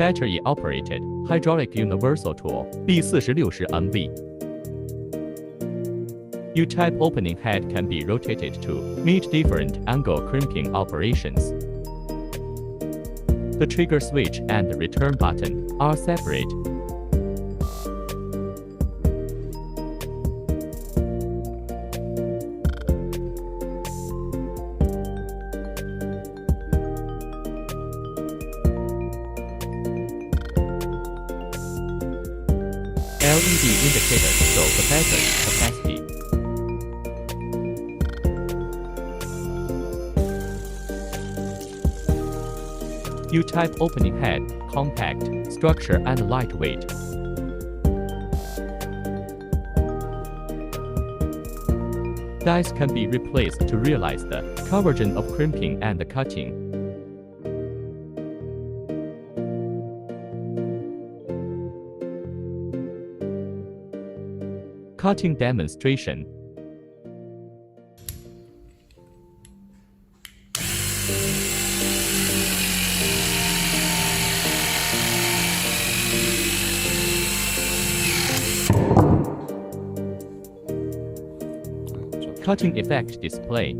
Battery Operated Hydraulic Universal Tool B4060MV. U-type opening head can be rotated to meet different angle crimping operations. The trigger switch and the return button are separate. LED indicators show the battery capacity. U-type opening head, compact, structure and lightweight. Dies can be replaced to realize the conversion of crimping and cutting. Cutting demonstration. Cutting effect display.